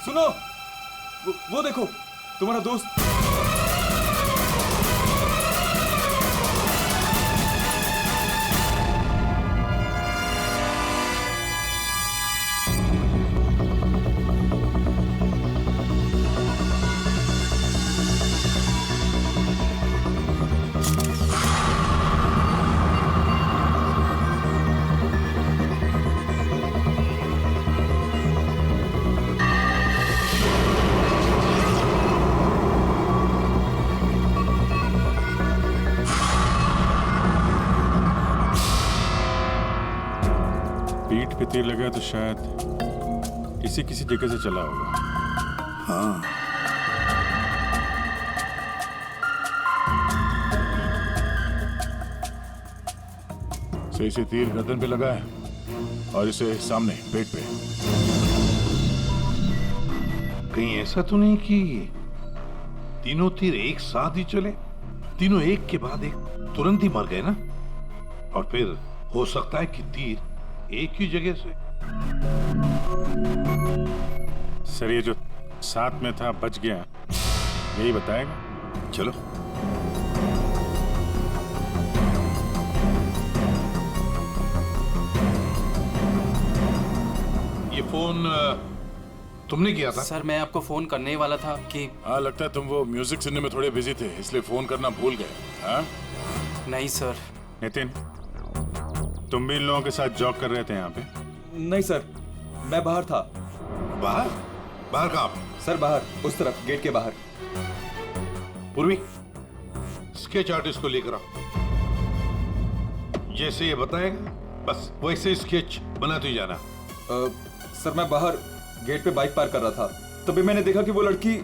सुनो, वो देखो तुम्हारा दोस्त। पीठ पे तीर लगा तो शायद इसी किसी जगह से चला होगा। हाँ, से इसे तीर गर्दन पे लगा है और इसे सामने पेट पे। कहीं ऐसा तो नहीं कि तीनों तीर एक साथ ही चले, तीनों एक के बाद एक तुरंत ही मर गए ना? और फिर हो सकता है कि तीर एक ही जगह से। सर ये जो साथ में था बच गया, यही बताएगा। चलो। ये फोन तुमने किया था? सर मैं आपको फोन करने ही वाला था कि हाँ, लगता है तुम वो म्यूजिक सुनने में थोड़े बिजी थे, इसलिए फोन करना भूल गए। हाँ? नहीं सर। नितिन, तुम भी इन लोगों के साथ जॉब कर रहे थे यहाँ पे? नहीं सर, मैं बाहर था। बाहर? बाहर कहाँ? सर बाहर, उस तरफ, गेट के बाहर। पूर्वी, स्केच आर्टिस्ट को लेकर आओ। जैसे ये बताएगा बस वैसे स्केच बनाते ही जाना। सर मैं बाहर गेट पे बाइक पार्क कर रहा था, तभी मैंने देखा कि वो लड़की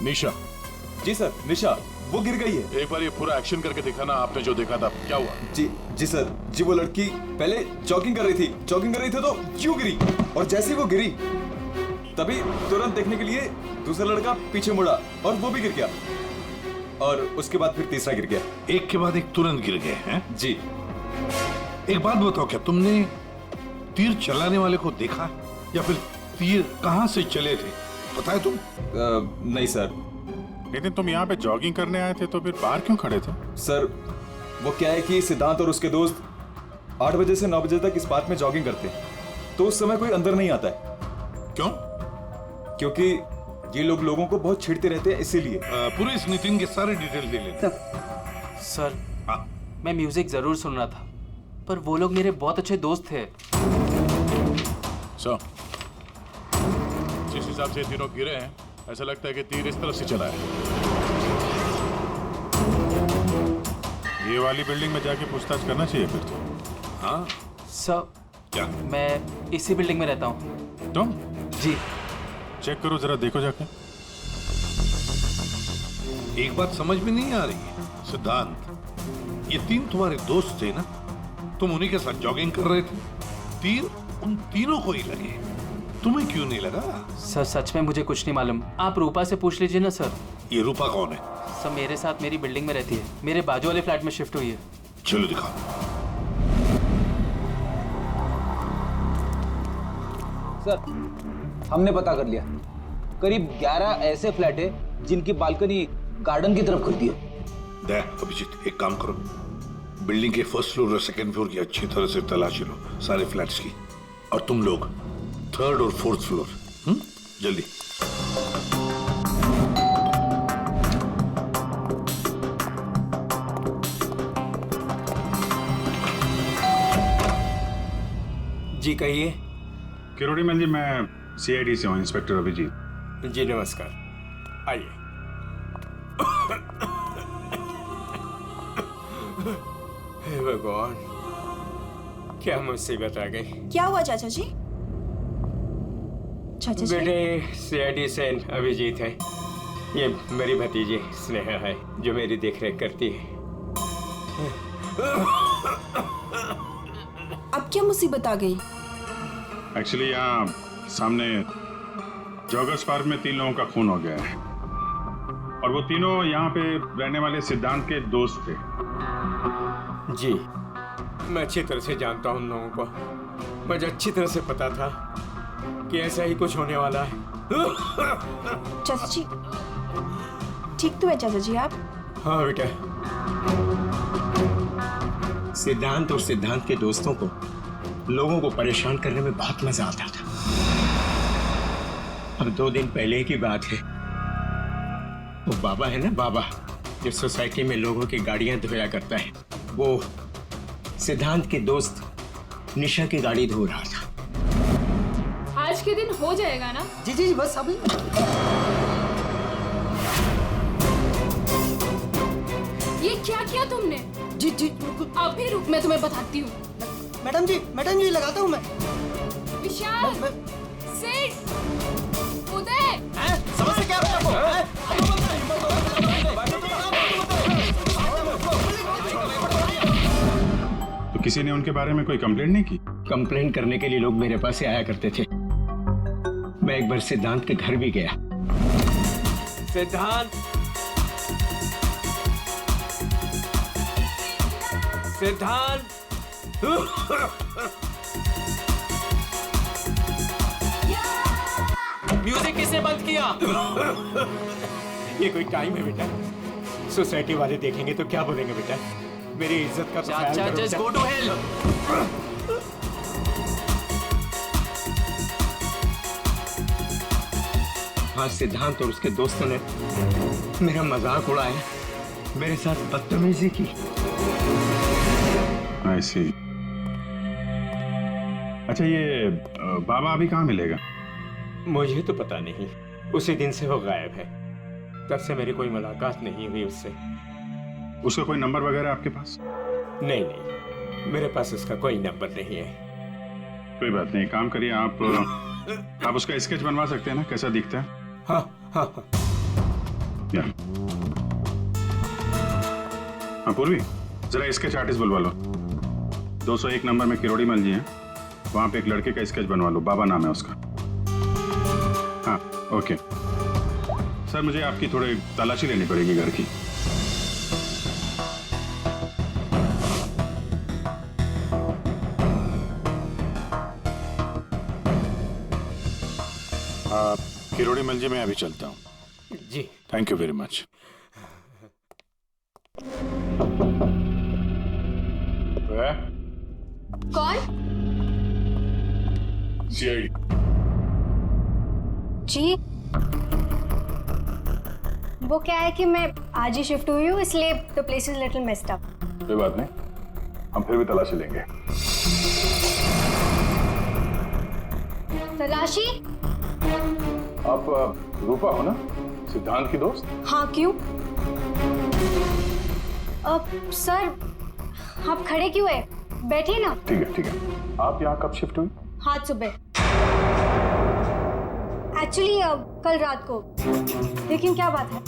निशा। जी सर, निशा, वो गिर गई है। एक बार ये पूरा एक्शन करके दिखाना, आपने जो देखा था क्या हुआ? जी सर, जी वो लड़की पहले जॉगिंग कर रही थी तो यूं गिरी, और जैसे ही वो गिरी तभी तुरंत देखने के लिए दूसरा लड़का पीछे मुड़ा और वो भी गिर गया, और उसके बाद फिर तीसरा गिर गया। एक के बाद एक तुरंत गिर गए हैं? जी। एक बात बताओ, क्या तुमने तीर चलाने वाले को देखा या फिर तीर कहां से चले थे, पता है तुम? नहीं सर। नितिन, तुम यहाँ पे जॉगिंग करने आए थे तो फिर बाहर क्यों खड़े थे? सर वो क्या है कि सिद्धांत और उसके दोस्त 8 बजे से 9 बजे तक इस पार्क में जॉगिंग करते हैं, तो उस समय कोई अंदर नहीं आता है। क्यों? क्योंकि ये लोग लोगों को बहुत छेड़ते रहते हैं, इसीलिए। पूरे इस नितिन के सारे डिटेल ले लेते। सर हाँ। मैं म्यूजिक जरूर सुन रहा था, पर वो लोग मेरे बहुत अच्छे दोस्त थे। सो जिस हिसाब से तीनों गिरे हैं, ऐसा लगता है कि तीर इस तरफ से चला है। ये वाली बिल्डिंग में जाके पूछताछ करना चाहिए फिर तो। हाँ? सर क्या? मैं इसी बिल्डिंग में रहता हूँ। तुम जी। चेक करो जरा, देखो जाके। एक बात समझ में नहीं आ रही है सिद्धांत, ये तीन तुम्हारे दोस्त थे ना, तुम उन्हीं के साथ जॉगिंग कर रहे थे, तीर उन तीनों को ही लगे, तुम्हें क्यों नहीं लगा? सर सच में मुझे कुछ नहीं मालूम, आप रूपा से पूछ लीजिए ना सर। ये रूपा कौन है? सर मेरे साथ मेरी बिल्डिंग में रहती है, मेरे बाजू वाले फ्लैट में शिफ्ट हुई है। चलो दिखाओ। सर हमने पता कर लिया, करीब 11 ऐसे फ्लैट है जिनकी बालकनी गार्डन की तरफ खुलती है। देख अभिजीत, एक काम करो, बिल्डिंग के फर्स्ट फ्लोर और सेकंड फ्लोर की अच्छी तरह से तलाशी लो, सारे फ्लैट्स की, और तुम लोग थर्ड और फोर्थ फ्लोर। जल्दी। जी कहिए। किरोड़ी मैन जी, मैं सीआईडी से हूँ, इंस्पेक्टर अभिजीत। जी नमस्कार, आइए। हे भगवान, क्या मुसीबत आ गई। क्या हुआ चाचा जी? चाचा जी? बेटे सीआईडी से अभिजीत है, ये मेरी भतीजी स्नेहा है जो मेरी देखरेख करती है। अब क्या मुसीबत आ गई? एक्चुअली यहाँ सामने जॉगर्स पार्क में 3 लोगों का खून हो गया है, और वो तीनों यहाँ पे रहने वाले सिद्धांत के दोस्त थे। जी मैं अच्छी तरह से जानता हूँ उन लोगों को, मुझे अच्छी तरह से पता था कि ऐसा ही कुछ होने वाला है। चाचा जी, ठीक तो है चाचा जी आप? हाँ बेटा, सिद्धांत और सिद्धांत के दोस्तों को लोगों को परेशान करने में बहुत मजा आता था। अब 2 दिन पहले की बात है, वो बाबा है ना, बाबा जो सोसाइटी में लोगों की गाड़ियां धोया करता है, वो सिद्धांत के दोस्त निशा की गाड़ी धो रहा था। आज के दिन हो जाएगा ना? जी जी बस अभी। ये क्या किया तुमने? जी जी अभी रुक, मैं तुम्हें बताती हूँ। मैडम जी लगाता हूँ मैं। विशाल, सिड, उदय, समझ क्या तो किसी ने उनके बारे में कोई कंप्लेंट नहीं की? कंप्लेन करने के लिए लोग मेरे पास से आया करते थे। मैं एक बार सिद्धांत के घर भी गया। सिद्धांत, सिद्धांत, म्यूजिक किसने बंद किया? ये कोई टाइम है बेटा? सोसाइटी वाले देखेंगे तो क्या बोलेंगे बेटा? मेरी इज्जत का तो ख्याल चाचा, करो जस्ट बेटा। Go to hell. हाँ, सिद्धांत और उसके दोस्तों ने मेरा मजाक उड़ाया, मेरे साथ बदतमीजी की। I see. अच्छा, ये बाबा अभी कहाँ मिलेगा? मुझे तो पता नहीं, उसी दिन से वो गायब है। तब से मेरी कोई मुलाकात नहीं हुई उससे। उसका कोई नंबर वगैरह आपके पास? नहीं, मेरे पास उसका कोई नंबर नहीं है। कोई बात नहीं, काम करिए, आप उसका स्केच बनवा सकते हैं ना, कैसा दिखता है? हाँ हाँ हाँ। या। हाँ पूर्वी, जरा स्केच आर्टिस्ट बुलवा लो। 201 नंबर में किरोड़ी मल जी हैं, वहां पे एक लड़के का स्केच बनवा लो, बाबा नाम है उसका। हाँ ओके सर, मुझे आपकी थोड़ी तलाशी लेनी पड़ेगी घर की। किरोड़ी मल जी मैं अभी चलता हूँ। जी थैंक यू वेरी मच। कौन? सीआईडी। जी, वो क्या है कि मैं आज ही शिफ्ट हुई हूँ, इसलिए the place is little messed up. कोई बात नहीं, हम फिर भी तलाशी लेंगे। तलाशी? आप रूपा हो ना, सिद्धांत की दोस्त? हाँ, क्यों? सर, आप खड़े क्यों है? बैठिए ना। ठीक है। आप यहाँ कब शिफ्ट हुई? आज सुबह। एक्चुअली कल रात को। लेकिन क्या बात है?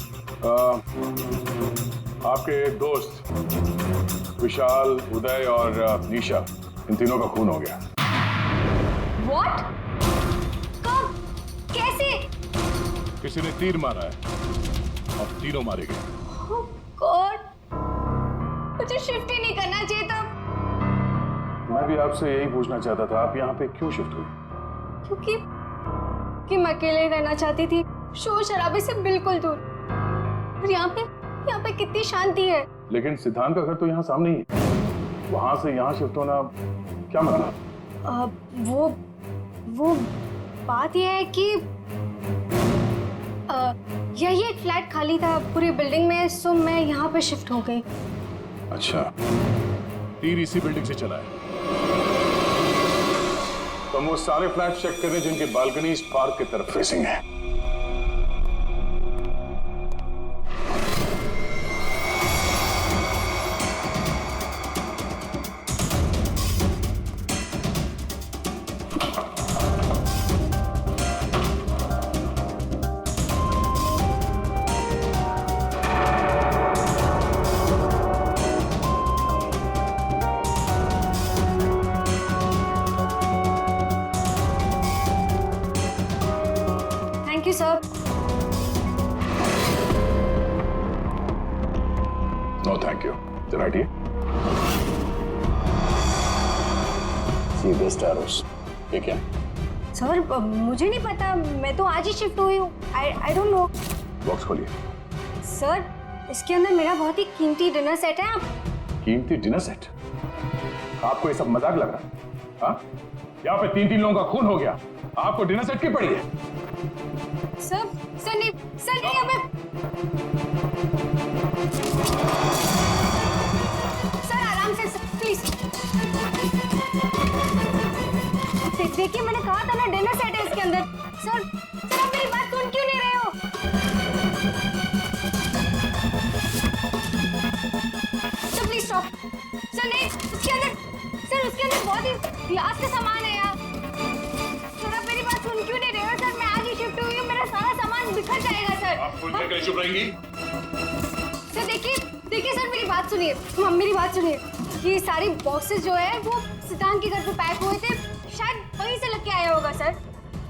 आपके दोस्त विशाल, उदय और निशा, इन तीनों का खून हो गया। What? कब? कैसे? किसी ने तीर मारा है और तीनों मारे गए। Oh God! मुझे शिफ्ट ही नहीं करना चाहिए था। मैं भी आपसे यही पूछना चाहता था, आप यहाँ पे क्यों शिफ्ट हुई? क्योंकि मैं अकेले रहना चाहती थी, शोर शराबे से बिल्कुल दूर। और यहाँ पे कितनी शांति है। लेकिन सिद्धांत का घर तो यहाँ सामने ही है, वहां से यहाँ शिफ्ट होना क्या मतलब? वो बात यह है कि यही एक फ्लैट खाली था पूरी बिल्डिंग में, सो मैं यहाँ पे शिफ्ट हो गई। अच्छा, तीर इसी बिल्डिंग से चला है। तो हम वो सारे फ्लैट चेक कर रहे हैं जिनकी बालकनी इस पार्क की तरफ फेसिंग है। Thank you sir. No thank you. बैठिए। See this arrows. ये क्या? सर मुझे नहीं पता, मैं तो आज ही शिफ्ट हुई हूँ। I don't know. बॉक्स खोलिए। सर इसके अंदर मेरा बहुत ही कीमती डिनर सेट है। आप कीमती डिनर सेट? आपको ये सब मजाक लग रहा है? हाँ? यहाँ पे 3 लोगों का खून हो गया, आपको डिनर सेट की पड़ी है? सर नहीं हमें सर आराम से प्लीज। देखिए मैंने कहा था ना डिनर सेट है इसके अंदर। सर आप मेरी बात सुन क्यों नहीं रहे हो? Sir please stop. सर नहीं उसके अंदर बहुत ही ग्लास का सामान है यार। सर आप मेरी बात सुन क्यों नहीं रहे हो? सर मैं आज ही शिफ्ट हुई हूँ, मेरा सारा सामान बिखर जाएगा सर। आप फुल में कैसे चुप रहेंगी? सर देखिए सर मेरी बात सुनिए, मेरी बात सुनिए। ये सारी बॉक्सेस जो है वो सिद्धांत के घर पे पैक हुए थे, शायद वहीं से लग के आया होगा सर।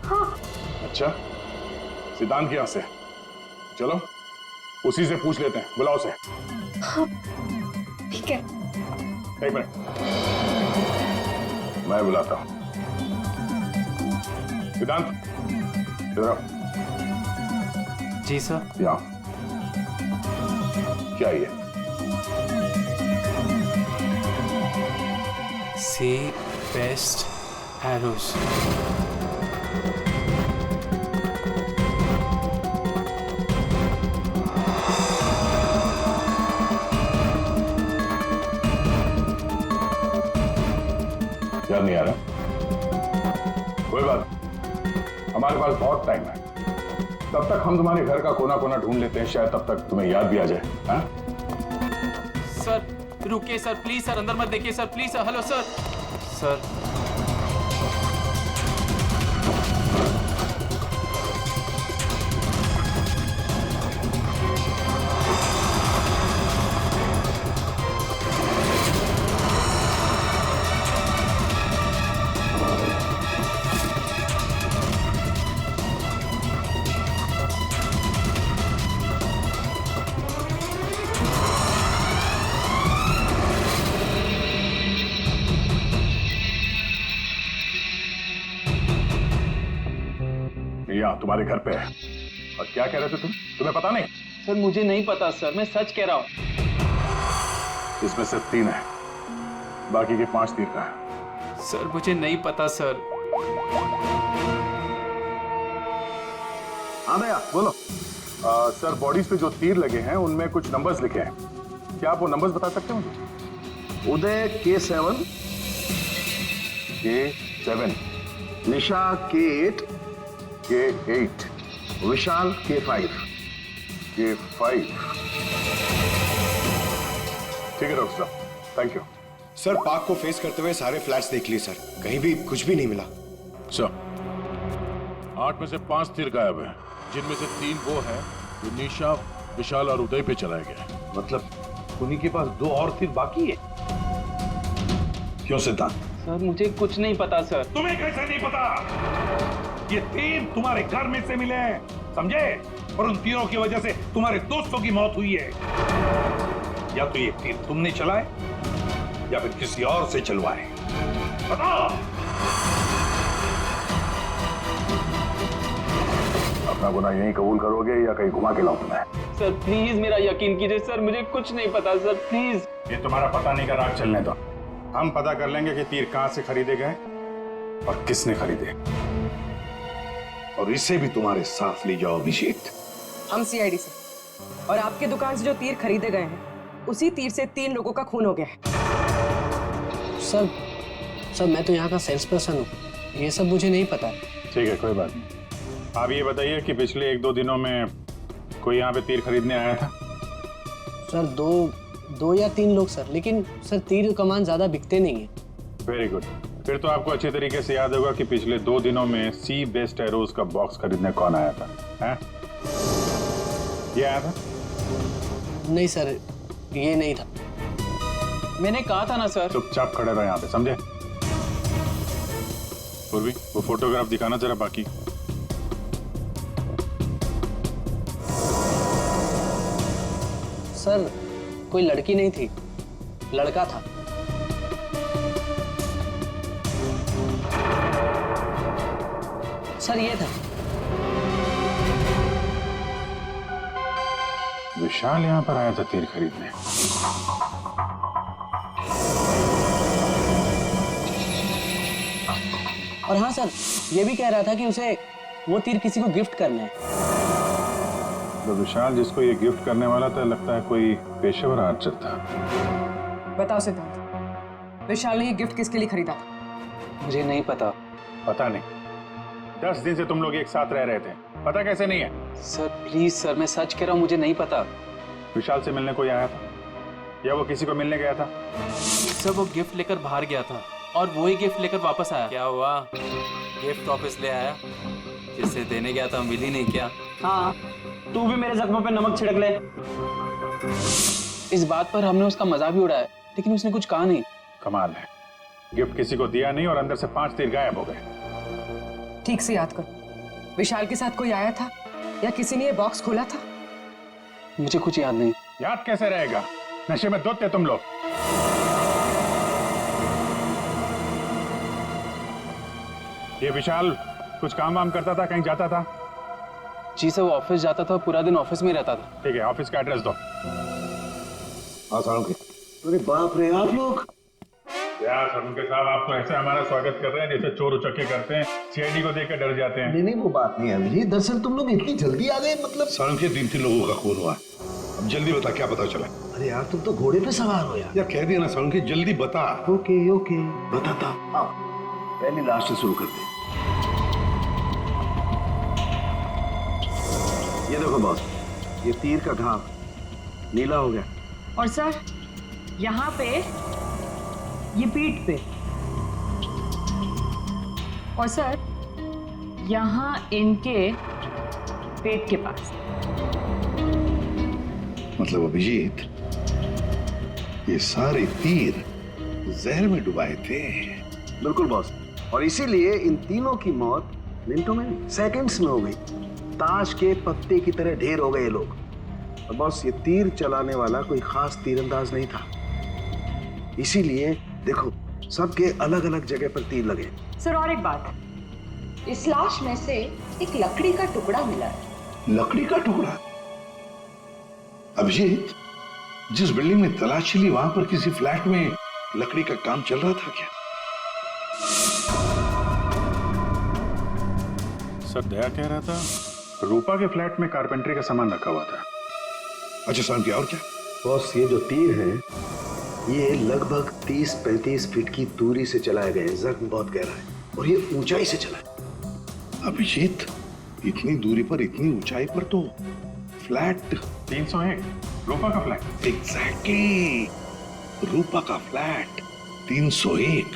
हाँ। अच्छा, सिद्धांत के यहाँ से? चलो उसी से पूछ लेते हैं, बुलाओ उसे। हाँ, ठीक है। एक मिनट, मैं बुलाता हूँ। सिद्धांत इधर आओ। जी सर। यहाँ क्या है ये? सी बेस्ट एरोज। याद नहीं आ रहा? कोई बात, हमारे पास बहुत टाइम है। तब तक हम तुम्हारे घर का कोना कोना ढूंढ लेते हैं, शायद तब तक तुम्हें याद भी आ जाए। हाँ? सर रुकिए सर, प्लीज सर, अंदर मत देखिए sir, please sir. Hello sir. Sir यहाँ तुम्हारे घर पे है। और क्या कह रहे थे तुम? तुम्हें पता नहीं? सर मुझे नहीं पता सर, मैं सच कह रहा हूँ। इसमें सिर्फ 3 है, बाकी के 5 तीर का है। सर मुझे नहीं पता सर। हाँ भैया बोलो। सर बॉडीज पे जो तीर लगे हैं उनमें कुछ नंबर्स लिखे हैं, क्या आप वो नंबर्स बता सकते हो मुझे? उदय K7, K7, निशा K8, K8, विशाल K5। K5। ठीक है डॉक्टर साहब, थैंक यू। सर पार्क को फेस करते हुए सारे फ्लैट्स देख लिए सर, कहीं भी कुछ भी नहीं मिला। सर 8 में से 5 तीर गायब है, जिनमें से 3 वो है जो निशा, विशाल और उदय पे चलाया गया है। मतलब उन्हीं के पास 2 और तीर बाकी है। क्यों सिद्धांत? सर मुझे कुछ नहीं पता सर। तुम्हें कैसे नहीं पता? ये तीर तुम्हारे घर में से मिले हैं, समझे? और उन तीरों की वजह से तुम्हारे दोस्तों की मौत हुई है। या तो ये तीर तुमने चलाए या फिर किसी और से चलवाए, बताओ। अपना गुनाह यहीं कबूल करोगे या कहीं घुमा के लाऊं तुम्हें? सर प्लीज मेरा यकीन कीजिए सर, मुझे कुछ नहीं पता सर, प्लीज। ये तुम्हारा पता नहीं का राग चलने दो, हम पता कर लेंगे कि तीर कहां से खरीदे गए और किसने खरीदे। और इसे भी तुम्हारे साथ ले जाओ अभिषेक। हम सीआईडी से, और आपके दुकान से जो तीर खरीदे गए हैं उसी तीर से 3 लोगों का खून हो गया है। सर मैं तो यहाँ का सेल्स पर्सन हूँ, ये सब मुझे नहीं पता। ठीक है कोई बात नहीं। आप ये बताइए कि पिछले 1-2 दिनों में कोई यहाँ पे तीर खरीदने आया था? सर 2 या 3 लोग सर, लेकिन सर तीर कमान ज्यादा बिकते नहीं है। वेरी गुड, फिर तो आपको अच्छे तरीके से याद होगा कि पिछले 2 दिनों में सी बेस्ट एरोज का बॉक्स खरीदने कौन आया था? हैं? ये आया था? नहीं सर, ये नहीं था। मैंने कहा था ना सर। चुपचाप खड़े रहो यहाँ पे, समझे? पूर्वी वो फोटोग्राफ दिखाना जरा बाकी। सर कोई लड़की नहीं थी, लड़का था। सर ये था। विशाल यहाँ पर आया था तीर खरीदने। और हाँ सर, ये भी कह रहा था कि उसे वो तीर किसी को गिफ्ट करना है। तो विशाल जिसको ये गिफ्ट करने वाला था, लगता है कोई पेशेवर आर्चर था। बताओ सिद्धांत, विशाल ने ये गिफ्ट किसके लिए खरीदा था? मुझे नहीं पता। पता नहीं? 10 दिन से तुम लोग एक साथ रह रहे थे, पता कैसे नहीं है? सर प्लीज सर, मैं सच कह रहा हूँ, मुझे नहीं पता। विशाल से मिलने कोई आया था या वो किसी को मिलने गया था? सर वो गिफ्ट लेकर बाहर गया था और वो ही गिफ्ट लेकर वापस आया। क्या हुआ, गिफ्ट वापस ले आया? जिससे देने गया था मिल ही नहीं क्या? हाँ, तू भी मेरे जख्मों पे नमक छिड़क ले। इस बात पर हमने उसका मजाक भी उड़ाया, लेकिन उसने कुछ कहा नहीं। कमाल है, गिफ्ट किसी को दिया नहीं और अंदर से 5 तीर गायब हो गए। ठीक से याद करो, विशाल के साथ कोई आया था या किसी ने ये बॉक्स खोला था? मुझे कुछ याद नहीं। याद कैसे रहेगा, नशे में धुत थे तुम लोग। ये विशाल कुछ काम वाम करता था, कहीं जाता था? जी सर, वो ऑफिस जाता था, पूरा दिन ऑफिस में ही रहता था। ठीक है, ऑफिस का एड्रेस दो। अरे बाप रे, आप लोग यार सरुणके साहब, आप तो ऐसे हमारा स्वागत कर रहे हैं जैसे चोर उचक्के करते हैं, सीआईडी को देखकर डर जाते हैं। नहीं, वो बात नहीं है अभिजीत। दरअसल तुम लोग इतनी जल्दी आ गए, मतलब सड़क के 3 लोगों का खून हुआ। अब जल्दी बता, क्या पता चला? अरे यार, तुम तो घोड़े पे सवार हो यार। यार कह दिया ना सड़क, जल्दी बता। ओके बताता। आओ पहले लास्ट से शुरू करते हैं। ये देखो बॉस, ये तीर का घाव नीला हो गया। और सर यहाँ पे, ये पीठ पे, और सर यहाँ इनके पेट के पास। मतलब अभिजीत, ये सारे तीर जहर में डुबाए थे। बिल्कुल बॉस, और इसीलिए इन तीनों की मौत मिनटों में, सेकंड्स में हो गई। ताश के पत्ते की तरह ढेर हो गए लोग। और बॉस, ये तीर चलाने वाला कोई खास तीरंदाज नहीं था, इसीलिए देखो सबके अलग अलग जगह पर तीर लगे। सर और एक बात, इस लाश में से एक लकड़ी का टुकड़ा मिला है। लकड़ी का टुकड़ा? अभिजीत, जिस बिल्डिंग में तलाशी ली, वहां पर किसी फ्लैट में लकड़ी का काम चल रहा था क्या? सर दया कह रहा था रूपा के फ्लैट में कारपेंटरी का सामान रखा हुआ था। अच्छा साहब, क्या और क्या? बॉस, ये जो तीर हैं, ये लगभग 30-35 फीट की दूरी से चलाए गए। जख्म बहुत गहरा है और ये ऊंचाई से चला है। अभिजीत, इतनी दूरी पर, इतनी ऊंचाई पर तो फ्लैट 301 रूपा का फ्लैट। एग्जैक्टली, रूपा का फ्लैट 301।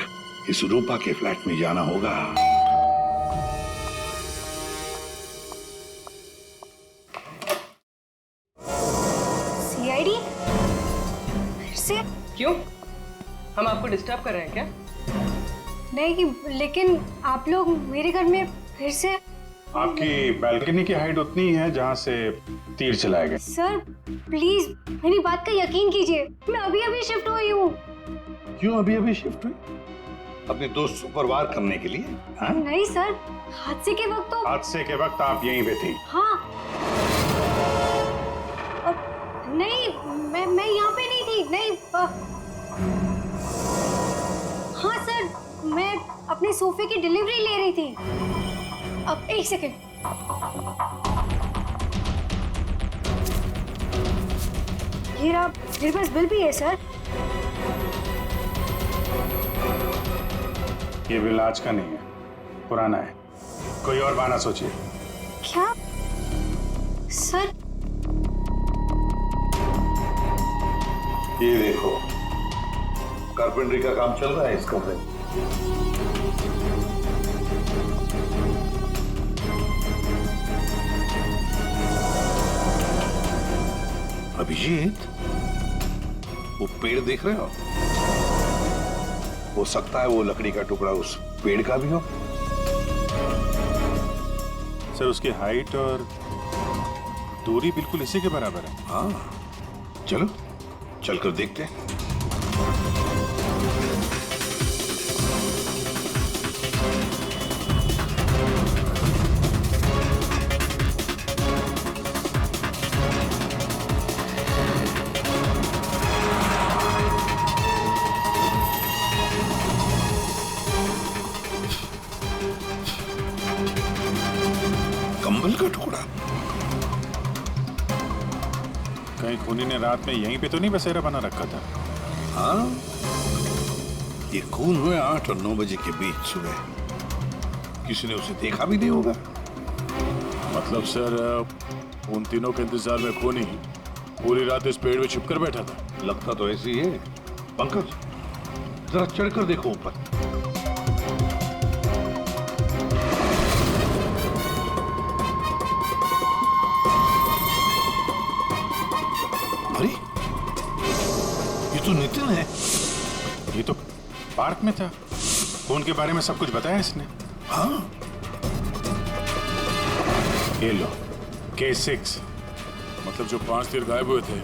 इस रूपा के फ्लैट में जाना होगा। सीआईडी? फिर से? क्यों, हम आपको डिस्टर्ब कर रहे हैं क्या? नहीं, लेकिन आप लोग मेरे घर में फिर से? आपकी बालकनी की हाइट उतनी है जहां से तीर चलाए गए। सर प्लीज मेरी बात का यकीन कीजिए, मैं अभी अभी शिफ्ट हुई हूँ। क्यों अभी अभी शिफ्ट हुई? अपने दोस्त को परवार करने के लिए? हाँ? नहीं सर, हादसे के वक्त तो। हादसे के वक्त आप यहीं पे थी? हाँ। नहीं, मैं यहाँ पे नहीं थी। नहीं। हाँ सर, मैं अपने सोफे की डिलीवरी ले रही थी। अब एक सेकेंड। ये रहा, मेरे पास बिल भी है सर। ये बिल आज का नहीं है, पुराना है। कोई और बहाना सोचिए। क्या सर? ये देखो, कारपेंटरी का काम चल रहा है इस कमरे में। अभिजीत, वो पेड़ देख रहे हो सकता है वो लकड़ी का टुकड़ा उस पेड़ का भी हो। सर उसकी हाइट और दूरी बिल्कुल इसी के बराबर है। हाँ, चलो चलकर देखते हैं। मार्बल का टुकड़ा। कहीं खूनी ने रात में यहीं पे तो नहीं बसेरा बना रखा था? हाँ, ये खून हुए 8 और 9 बजे के बीच सुबह। किसी ने उसे देखा भी नहीं होगा। मतलब सर उन तीनों के इंतजार में खूनी पूरी रात इस पेड़ में छिपकर बैठा था। लगता तो ऐसे ही है। पंकज, जरा चढ़कर देखो ऊपर। अरे, ये तो नितिन है। ये तो पार्क में था। खून के बारे में सब कुछ बताया इसने। हाँ, ये लो K6, मतलब जो 5 तीर गायब हुए थे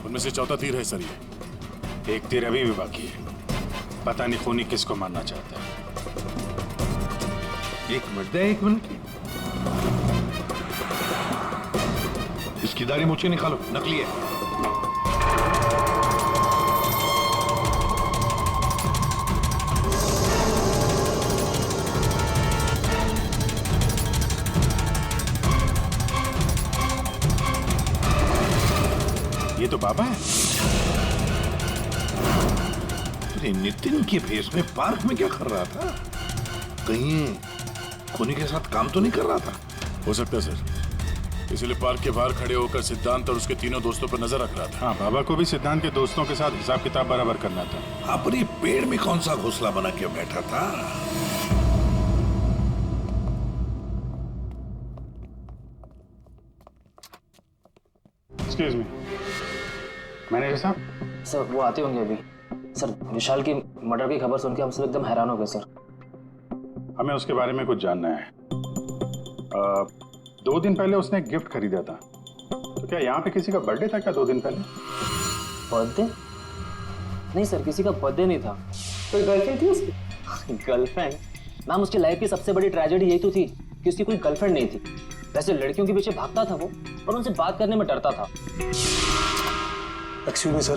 उनमें से चौथा तीर है सर। ये एक तीर अभी भी बाकी है। पता नहीं खूनी किसको मारना चाहता है। एक मिनट। इसकी दाढ़ी मुझे निकालो, नकली है। ये तो बाबा है। अरे नितिन के भेष में पार्क में क्या कर रहा था? कहीं खूनी के साथ काम तो नहीं कर रहा था? हो सकता है सर, इसलिए पार्क के बाहर खड़े होकर सिद्धांत और उसके तीनों दोस्तों पर नजर रख रहा था। हाँ, बाबा को भी सिद्धांत के दोस्तों के साथ हिसाब किताब बराबर करना था। हाँ, पर ये पेड़ में कौन सा घोंसला बना के बैठा था? एक्सक्यूज मी, मैनेजर साहब। सर वो आते होंगे अभी। सर विशाल की मर्डर की खबर सुन के हम सब एकदम हैरान हो गए सर। हमें उसके बारे में कुछ जानना है। 2 दिन पहले उसने एक गिफ्ट खरीदा था, तो क्या यहाँ पे किसी का बर्थडे था क्या 2 दिन पहले? बर्थडे? नहीं सर, किसी का बर्थडे नहीं था। कोई गर्लफ्रेंड थी उसकी? गर्लफ्रेंड? मैम, उसकी लाइफ की सबसे बड़ी ट्रेजेडी यही तो थी कि उसकी कोई गर्लफ्रेंड नहीं थी। वैसे लड़कियों के पीछे भागता था वो, और उनसे बात करने में डरता था। एक्सक्यूज मी सर,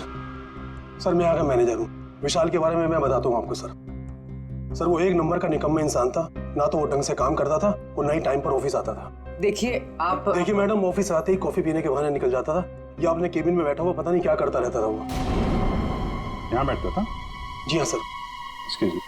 सर मैं यहाँ का मैनेजर हूँ। विशाल के बारे में मैं बताता हूँ आपको सर। सर वो एक नंबर का निकम्मा इंसान था। ना तो वो ढंग से काम करता था और ना ही टाइम पर ऑफिस आता था। देखिए आप, देखिए मैडम, ऑफिस आते ही कॉफी पीने के बहाने निकल जाता था या अपने केबिन में बैठा हुआ पता नहीं क्या करता रहता था वो। यहाँ बैठता था? जी हाँ सर। Excuse me.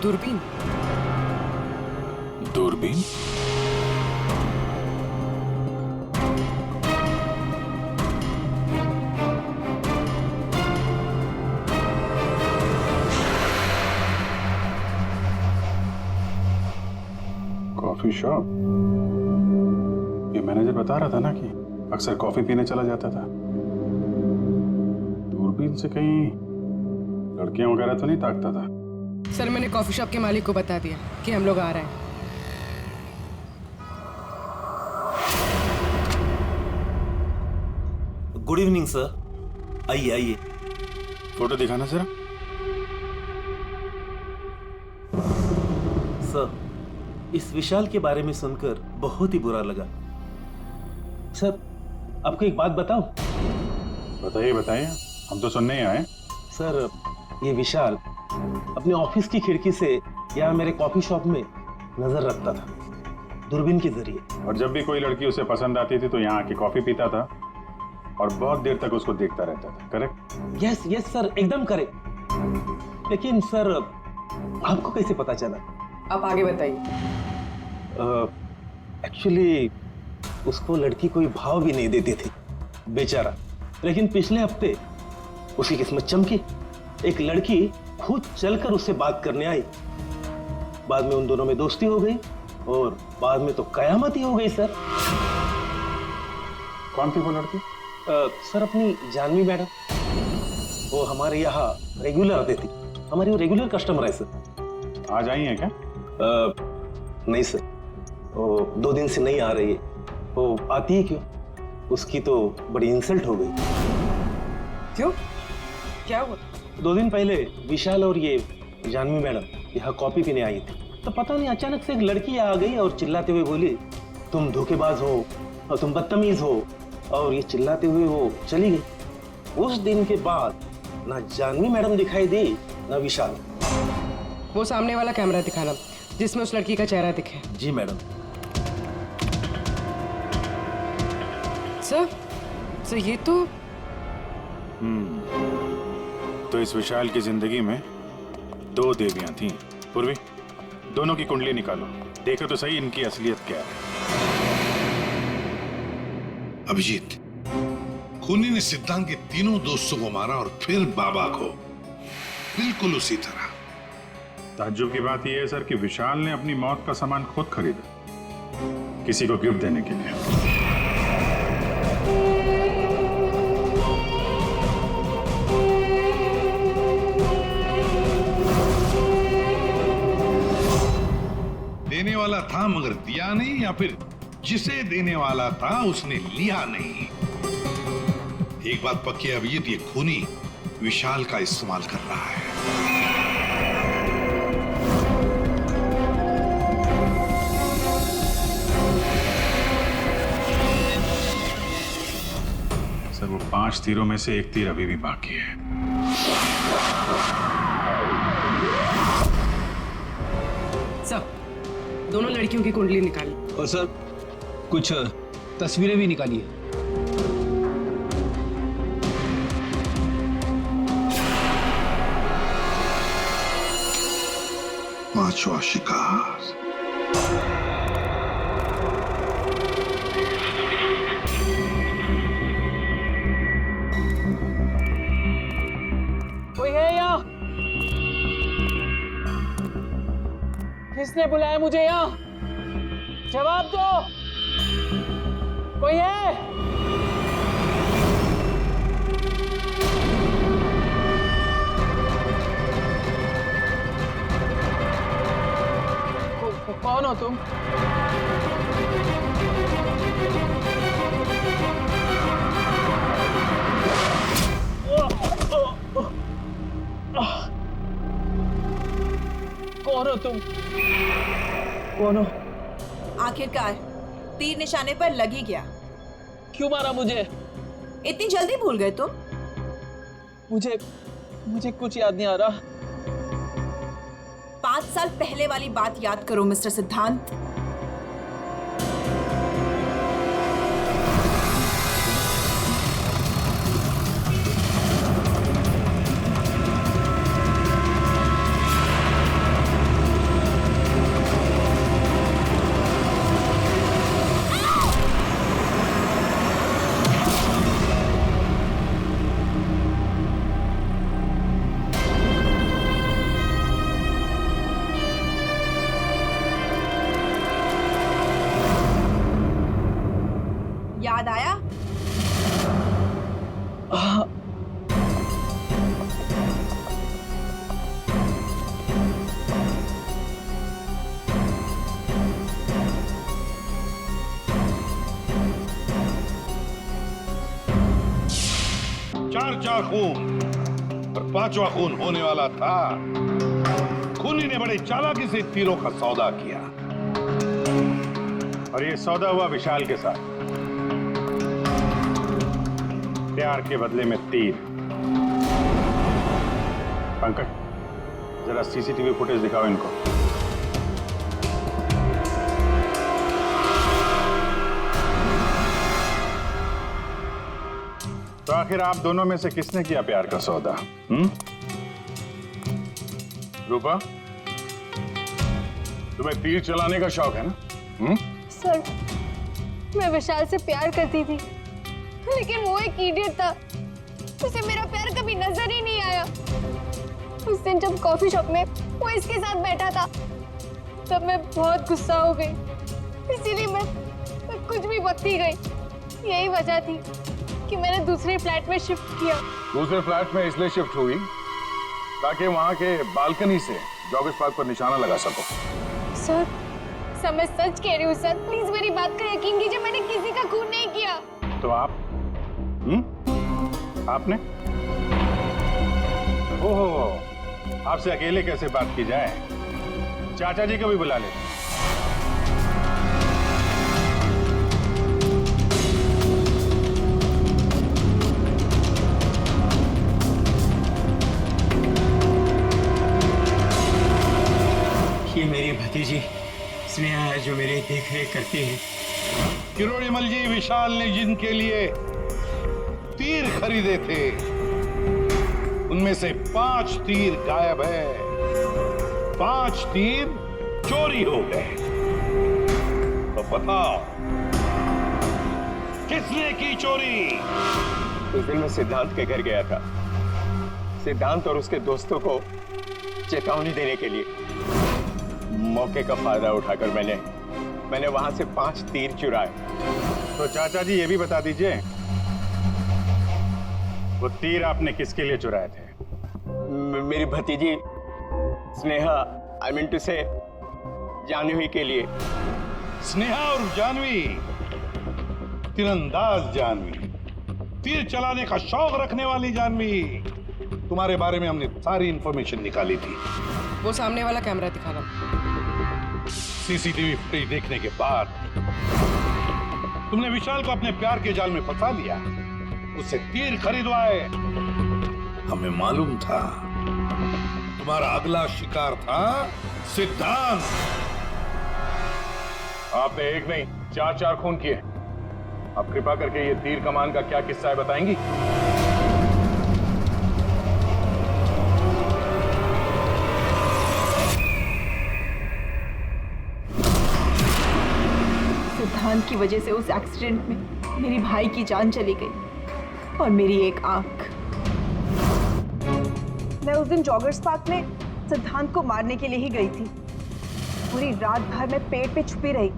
दूरबीन? दूरबीन? Coffee shop? ये मैनेजर बता रहा था ना कि अक्सर कॉफी पीने चला जाता था। दूरबीन से कहीं लड़कियां वगैरह तो नहीं ताकता था? सर मैंने कॉफी शॉप के मालिक को बता दिया कि हम लोग आ रहे हैं। गुड इवनिंग सर, आइए आइए। फोटो दिखाना जरा। सर, इस विशाल के बारे में सुनकर बहुत ही बुरा लगा। सर, आपको एक बात बताऊं? बताइए बताइए, हम तो सुनने ही आए। सर, ये विशाल अपने ऑफिस की खिड़की से यहाँ मेरे कॉफी शॉप में नजर रखता था, दूरबीन के जरिए। और जब भी कोई लड़की उसे पसंद आती थी तो यहाँ आके कॉफी पीता था और बहुत देर तक उसको देखता रहता था। करेक्ट? यस यस सर, एकदम करेक्ट। लेकिन सर, आपको कैसे पता चला? आप आगे बताइए। एक्चुअली उसको लड़की कोई भाव भी नहीं देती थी बेचारा। लेकिन पिछले हफ्ते उसकी किस्मत चमकी। एक लड़की खुद चलकर उससे बात करने आई। बाद में उन दोनों में दोस्ती हो गई और बाद में तो कयामत ही हो गई सर। कौन थी वो लड़की? सर, अपनी जानवी मैडम। वो हमारे यहाँ रेगुलर आती थी। हमारी वो रेगुलर कस्टमर है सर। आज आई है क्या? नहीं सर, वो 2 दिन से नहीं आ रही है। वो आती है क्यों? उसकी तो बड़ी इंसल्ट हो गई। क्यों? क्या हुआ? 2 दिन पहले विशाल और ये जानवी मैडम यहाँ कॉपी पीने आई थी, तो पता नहीं अचानक से एक लड़की आ गई और चिल्लाते हुए बोली, तुम धोखेबाज हो और तुम बदतमीज हो, और ये चिल्लाते हुए वो चली गई। उस दिन के बाद ना जानवी मैडम दिखाई दी ना विशाल। वो सामने वाला कैमरा दिखाना जिसमें उस लड़की का चेहरा दिखे। जी मैडम। सर ये तो तो इस विशाल की जिंदगी में 2 देवियां थीं। पूर्वी, दोनों की कुंडली निकालो, देखो तो सही इनकी असलियत क्या है। अभिजीत, खूनी ने सिद्धांत के तीनों दोस्तों को मारा और फिर बाबा को, बिल्कुल उसी तरह। ताज्जुब की बात यह है सर कि विशाल ने अपनी मौत का सामान खुद खरीदा, किसी को गिफ्ट देने के लिए। देने वाला था मगर दिया नहीं, या फिर जिसे देने वाला था उसने लिया नहीं। एक बात पक्की है अभिजीत, ये खूनी विशाल का इस्तेमाल कर रहा है। सर वो 5 तीरों में से 1 तीर अभी भी बाकी है। सर, दोनों लड़कियों की कुंडली निकाली। और सर कुछ तस्वीरें भी निकाली है। पांचवा शिकार। कोई है यहाँ? किसने बुलाया मुझे यहाँ? जवाब दो। कोई है? कौन हो तुम? कौन हो तुम? कौन हो? आखिरकार तीर निशाने पर लग ही गया। क्यों मारा मुझे? इतनी जल्दी भूल गए तुम? मुझे कुछ याद नहीं आ रहा। 5 साल पहले वाली बात याद करो मिस्टर सिद्धांत। याद आया? चार खून और 5वां खून होने वाला था। खूनी ने बड़े चालाकी से तीरों का सौदा किया, और ये सौदा हुआ विशाल के साथ। प्यार के बदले में तीर। पंकज, जरा सीसीटीवी फुटेज दिखाओ इनको। तो आखिर आप दोनों में से किसने किया प्यार का सौदा? रूपा, तुम्हें तीर चलाने का शौक है ना? सर, मैं विशाल से प्यार करती थी, लेकिन वो एक इडियट था। उसे मेरा प्यार कभी नजर ही नहीं आया। उस दिन जब कॉफी शॉप में वो इसके साथ बैठा था, तब मैं बहुत गुस्सा हो गई। इसीलिए मैं कुछ भी बकती गई। यही वजह थी कि मैंने दूसरे फ्लैट में शिफ्ट किया। दूसरे फ्लैट में इसलिए शिफ्ट हुई ताकि वहां के बालकनी से जॉगर्स पार्क पर निशाना लगा सको। सर, मैं सच कह रही हूँ सर, प्लीज मेरी बात का यकीन कीजिए। मैंने किसी का खून नहीं किया। तो आप? आपने? ओहो, आपसे अकेले कैसे बात की जाए? चाचा जी को भी बुला ले। ये मेरी भतीजी स्नेहा है जो मेरी देख रेख करती है। किरोड़ीमल जी, विशाल ने जिनके लिए तीर खरीदे थे उनमें से 5 तीर गायब है। 5 तीर चोरी हो गए। तो बताओ किसने की चोरी? उस दिन मैं सिद्धांत के घर गया था, सिद्धांत और उसके दोस्तों को चेतावनी देने के लिए। मौके का फायदा उठाकर मैंने वहां से 5 तीर चुराए। तो चाचा जी ये भी बता दीजिए, वो तीर आपने किसके लिए चुराए थे? मेरी भतीजी स्नेहा, आई मीन टू से जानवी के लिए। स्नेहा और जानवी, तीरंदाज जानवी, तीर चलाने का शौक रखने वाली जानवी। तुम्हारे बारे में हमने सारी इंफॉर्मेशन निकाली थी। वो सामने वाला कैमरा दिखाना। सीसीटीवी फुटेज देखने के बाद तुमने विशाल को अपने प्यार के जाल में फंसा लिया, उससे तीर खरीदवाए। हमें मालूम था तुम्हारा अगला शिकार था सिद्धांत। आपने एक नहीं 4 खून किए। आप कृपा करके ये तीर कमान का क्या किस्सा है बताएंगी? सिद्धांत की वजह से उस एक्सीडेंट में मेरी भाई की जान चली गई और मेरी एक आंख। मैं उस दिन जॉगर्स पार्क में सिद्धांत को मारने के लिए ही गई थी। पूरी रात भर मैं पेड़ पे छुपी रही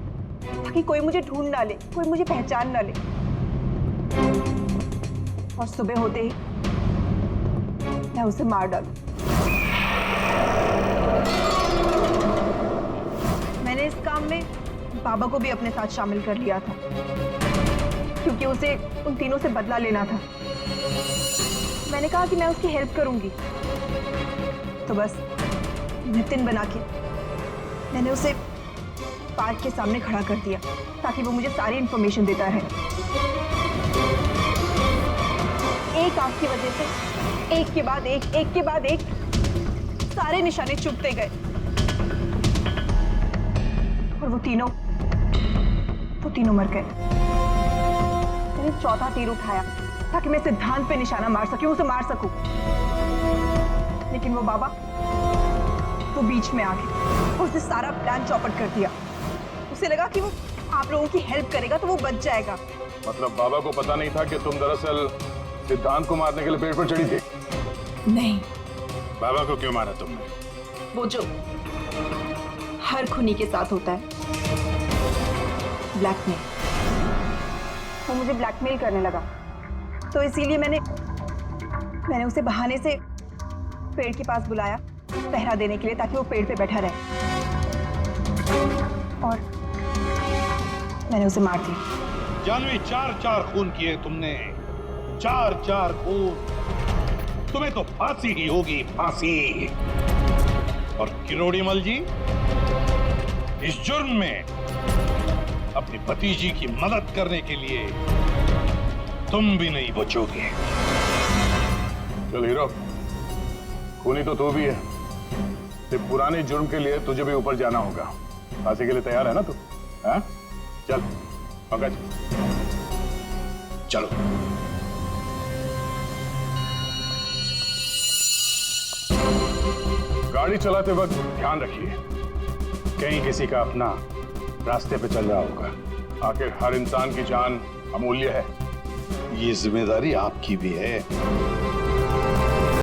ताकि कोई मुझे ढूंढ ना ले, कोई मुझे पहचान ना ले। और सुबह होते ही मैं उसे मार डालूं। मैंने इस काम में बाबा को भी अपने साथ शामिल कर लिया था क्योंकि उसे उन तीनों से बदला लेना था। मैंने कहा कि मैं उसकी हेल्प करूंगी, तो बस नितिन बना के मैंने उसे पार्क के सामने खड़ा कर दिया ताकि वो मुझे सारी इंफॉर्मेशन देता रहे। एक आंख की वजह से एक के बाद एक सारे निशाने चुभते गए और वो तीनों मर गए। मैंने 4था तीर उठाया ताकि मैं सिद्धांत पे निशाना मार सकूं, उसे मार सकूं। लेकिन वो बाबा वो बीच में आ गए और उसने सारा प्लान चौपट कर दिया। उसे लगा कि वो आप लोगों की हेल्प करेगा तो वो बच जाएगा। मतलब बाबा को पता नहीं था कि तुम दरअसल सिद्धांत को मारने के लिए पेड़ पर चढ़ी थी? नहीं। बाबा को क्यों मारा तुमने? वो जो हर खूनी के साथ होता है, ब्लैकमेल। वो मुझे ब्लैकमेल करने लगा, तो इसीलिए मैंने उसे बहाने से पेड़ के पास बुलाया पहरा देने के लिए ताकि वो पेड़ पे बैठा रहे, और मैंने उसे मार दिया। जानवी, 4 खून किए तुमने, 4 खून। तुम्हें तो फांसी ही होगी, फांसी। और किरोड़ीमल जी, इस जुर्म में अपनी भतीजी की मदद करने के लिए तुम भी नहीं बचोगे। चल हीरो, खूनी तो तू भी है। ते पुराने जुर्म के लिए तुझे भी ऊपर जाना होगा। फांसी के लिए तैयार है ना तू? हाँ? चल पंकज, चलो। गाड़ी चलाते वक्त ध्यान रखिए, कहीं किसी का अपना रास्ते पे चल रहा होगा। आखिर हर इंसान की जान अमूल्य है। ये जिम्मेदारी आपकी भी है।